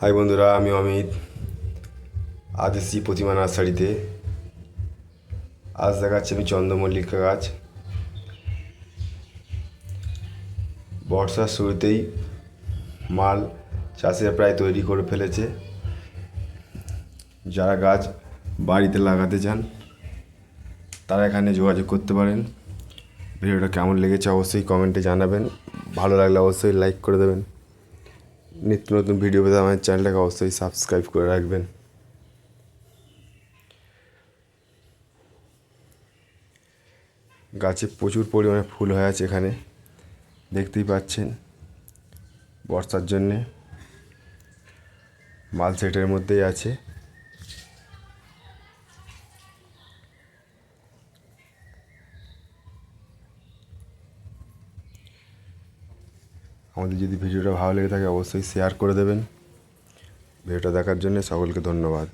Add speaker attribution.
Speaker 1: High বন্ধুরা, আমি অমিত। আজ এসেছি প্রতিমা নার্সারিতে। আজ দেখাচ্ছি আমি চন্দ্রমল্লিকা গাছ। বর্ষার শুরুতেই মাল চাষিরা প্রায় তৈরি করে ফেলেছে। যারা গাছ বাড়িতে লাগাতে চান তারা এখানে যোগাযোগ করতে পারেন। ভিডিওটা কেমন লেগেছে অবশ্যই কমেন্টে জানাবেন। ভালো লাগলে অবশ্যই লাইক করে দেবেন। নিত্য নতুন ভিডিও পেতে আমার চ্যানেলটাকে অবশ্যই সাবস্ক্রাইব করে রাখবেন। গাছে প্রচুর পরিমাণে ফুল হয়ে আছে, এখানে দেখতেই পাচ্ছেন। বর্ষার জন্যে মাল সেটের মধ্যেই আছে। আমাদের যদি ভিডিওটা ভালো লেগে থাকে অবশ্যই শেয়ার করে দেবেন। ভিডিওটা দেখার জন্য সকলকে ধন্যবাদ।